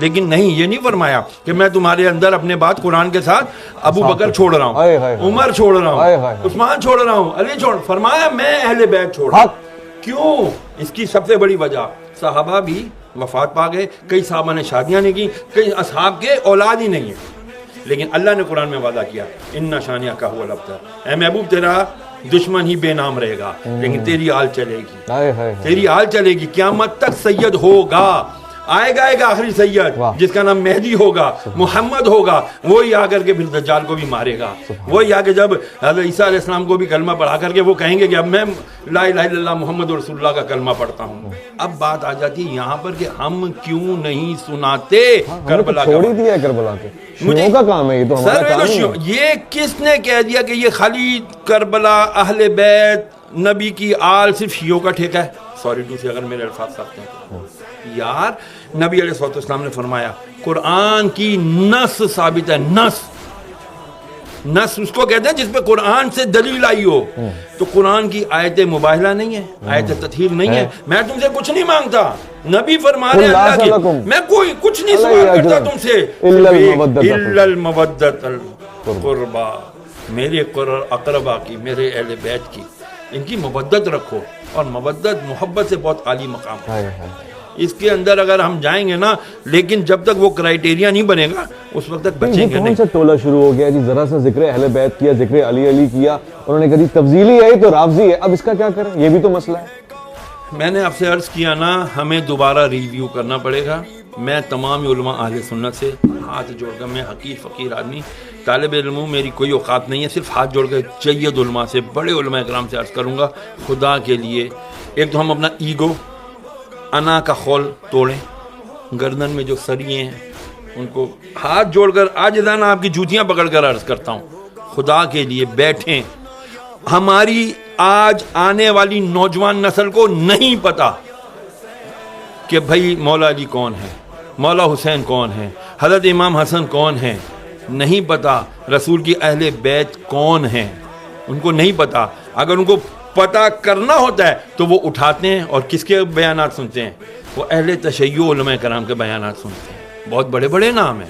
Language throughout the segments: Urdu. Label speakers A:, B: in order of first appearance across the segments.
A: لیکن نہیں، یہ نہیں فرمایا کہ میں تمہارے اندر اپنے بات قرآن کے ساتھ ابو بکر چھوڑ رہا ہوں، عمر چھوڑ رہا ہوں، عثمان چھوڑ رہا ہوں، علی چھوڑ، فرمایا میں اہل بیت چھوڑ رہا ہوں۔ کیوں؟ اس کی سب سے بڑی وجہ، صحابہ بھی وفات پا گئے، کئی صحابہ نے شادیاں نہیں کی، کئی اصحاب کے اولاد ہی نہیں ہیں، لیکن اللہ نے قرآن میں وعدہ کیا ان شانیہ کا هو الابتر، اے محبوب تیرا دشمن ہی بے نام رہے گا لیکن تیری آل چلے گی، تیری آل چلے گی، قیامت تک سید ہوگا، آئے گا آخری سید جس کا نام مہدی ہوگا، محمد ہوگا، وہی آ کر کے پھر دجال کو بھی مارے گا، وہی آ کے جب حضرت عیسیٰ علیہ السلام کو بھی کلمہ پڑھا کر کے وہ کہیں گے کہ اب میں لا الہ الا اللہ محمد رسول اللہ کا کلمہ پڑھتا ہوں۔ اب بات آ جاتی ہے یہاں پر کہ ہم کیوں نہیں سناتے کربلا کا،
B: چھوڑ دیا ہے کربلا کے، شیعوں کا کام ہے یہ، تو ہمارا کام نہیں ہے۔
A: یہ کس نے کہہ دیا کہ یہ خالی کربلا اہل بیت نبی کی آل صرف شیعوں کا ٹھیکہ ہے؟ سوری ٹو سے اگر میرے الفاظ سکتے ہیں یار، نبی علیہ السلام نے فرمایا قرآن کی نص ثابت ہے، نص اس کو کہتے ہیں جس پہ قرآن سے دلیل آئی ہو، تو قرآن کی آیت مباہلہ نہیں ہے، آیت تطہیر نہیں ہے، میں تم سے کچھ نہیں مانگتا، نبی فرما رہے ہیں اللہ کی، میں کوئی کچھ نہیں سوال کرتا تم سے، الا المودۃ القربا، میرے اقربا کی، میرے اہل بیت کی، ان کی مودت رکھو، اور مودت محبت سے بہت عالی مقام ہے، اس کے اندر اگر ہم جائیں گے نا، لیکن جب تک وہ کرائیٹیریا نہیں بنے گا اس وقت تک بچیں گے نہیں۔
B: کون سا ٹولہ شروع ہو گیا جی، ذرا سا ذکر اہل بیت کیا، ذکر علی کیا، انہوں نے کہا تفضیلی ہے تو رافضی ہے، اب اس کا کیا کریں، یہ بھی تو مسئلہ ہے۔
A: میں نے آپ سے عرض کیا نا، ہمیں دوبارہ ریویو کرنا پڑے گا۔ میں تمام علماء اہل سنت سے ہاتھ جوڑ کر، میں حقیر فقیر آدمی طالب علم ہوں، میری کوئی اوقات نہیں ہے، صرف ہاتھ جوڑ کر جید علماء سے، بڑے علماء کرام سے عرض کروں گا، خدا کے لیے ایک تو ہم اپنا ایگو، انا کا خول توڑیں، گردن میں جو سریے ہیں ان کو ہاتھ جوڑ کر عاجزانہ آپ کی جوتیاں پکڑ کر عرض کرتا ہوں، خدا کے لیے بیٹھیں۔ ہماری آج آنے والی نوجوان نسل کو نہیں پتا کہ بھائی مولا علی کون ہے، مولا حسین کون ہے، حضرت امام حسن کون ہیں، نہیں پتا رسول کی اہل بیت کون ہیں، ان کو نہیں پتا۔ اگر ان کو پتہ کرنا ہوتا ہے تو وہ اٹھاتے ہیں اور کس کے بیانات سنتے ہیں؟ وہ اہل تشیع علماء کرام کے بیانات سنتے ہیں، بہت بڑے بڑے نام ہیں،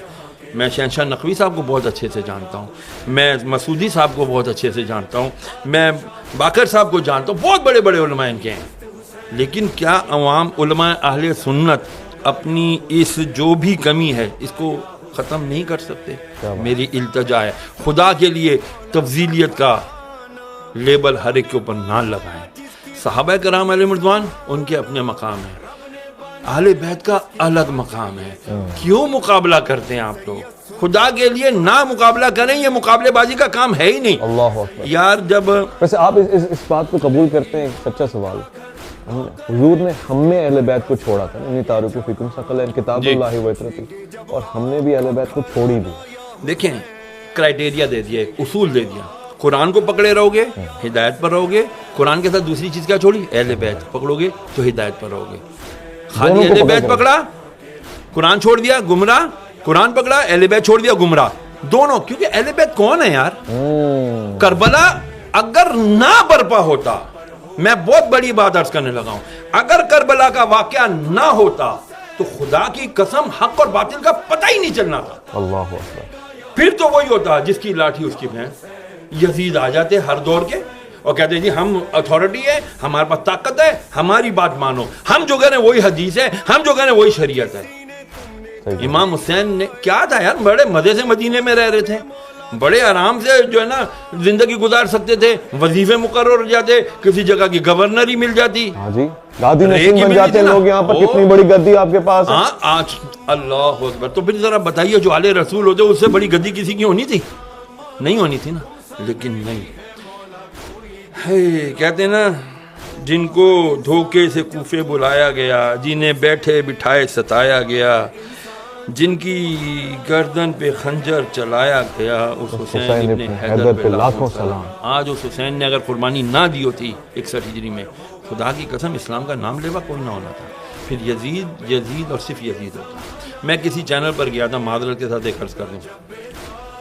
A: میں شہنشاہ نقوی صاحب کو بہت اچھے سے جانتا ہوں، میں مسعودی صاحب کو بہت اچھے سے جانتا ہوں، میں باقر صاحب کو جانتا ہوں، بہت بڑے بڑے علماء ان کے ہیں، لیکن کیا عوام علماء اہل سنت اپنی اس جو بھی کمی ہے اس کو ختم نہیں کر سکتے؟ میری التجا ہے، خدا کے لیے تفضیلیت کا لیبل ہر ایک کے اوپر نہ لگائیں۔ صحابہ کرام علیہ رضوان ان کے اپنے مقام ہیں، اہل بیت کا الگ مقام ہے، کیوں مقابلہ کرتے ہیں آپ لوگ؟ خدا کے لیے نہ مقابلہ کریں، یہ مقابلے بازی کا کام ہے ہی نہیں۔
B: اللہ اکبر۔
A: یار جب
B: ویسے آپ اس بات کو قبول کرتے ہیں، سچا سوال، حضور نے ہم نے اہل بیت کو چھوڑا تھا، انہیں تعارف فکم ثقلین کتاب اللہ و عطرتی، اور ہم نے بھی اہل بیت کو چھوڑ ہی دی۔
A: دیکھیں کرائیٹیریا دے دیا، ایک اصول دے دیا، قرآن کو پکڑے رہو گے ہدایت پر رہو گے، قرآن کے ساتھ دوسری چیز کیا چھوڑی؟ اہل بیت پکڑو گے تو ہدایت پر رہو گے۔ خالی اہل بیت پکڑا قرآن چھوڑ دیا گمراہ، قرآن پکڑا اہل بیت چھوڑ دیا گمراہ، دونوں۔ کیونکہ اہل بیت کون ہے یار؟ کربلا اگر نہ برپا ہوتا، میں بہت بڑی بات عرض کرنے لگا ہوں، اگر کربلا کا واقعہ نہ ہوتا تو خدا کی قسم حق اور باطل کا پتہ ہی نہیں چلنا تھا۔
B: اللہ اکبر۔
A: پھر تو وہی ہوتا جس کی لاٹھی اس کی بھینس۔ یزید آ جاتے ہر دور کے اور کہتے ہیں جی ہم اتھارٹی ہے، ہمارے پاس طاقت ہے، ہماری بات مانو، ہم جو کہہ رہے ہیں وہی حدیث ہے، ہم جو کہہ رہے ہیں وہی شریعت ہے۔ امام حسین نے کیا تھا یار، بڑے مزے سے مدینے میں رہ رہے تھے، بڑے آرام سے جو ہے نا زندگی گزار سکتے تھے، وظیفے مقرر ہو جاتے، کسی جگہ کی گورنر ہی مل جاتی،
B: ہاں جی گادی نشین بن جاتے لوگ یہاں پر، کتنی بڑی گدی آپ کے پاس ہے۔
A: ہاں آج اللہ اکبر۔ تو پھر ذرا بتائیے جو آل رسول ہوتے اس سے بڑی گدی کسی کی ہونی تھی؟ نہیں ہونی تھی نا، لیکن نہیں۔ کہتے ہیں نا جن کو دھوکے سے کوفے بلایا گیا، جنہیں بیٹھے بٹھائے ستایا گیا، جن کی گردن پہ خنجر چلایا گیا، اس حسین ابن حیدر پہ لاکھوں سلام۔ آج اس حسین نے اگر قربانی نہ دی ہوتی 61 ہجری میں، خدا کی قسم اسلام کا نام لیوا کوئی نہ ہونا تھا، پھر یزید اور صرف یزید ہوتا۔ میں کسی چینل پر گیا تھا، معذرت کے ساتھ ایک عرض کر دوں،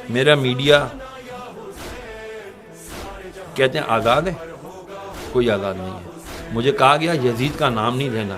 A: میرا میڈیا کہتے ہیں آزاد ہے، کوئی آزاد نہیں ہے۔ مجھے کہا گیا یزید کا نام نہیں لینا،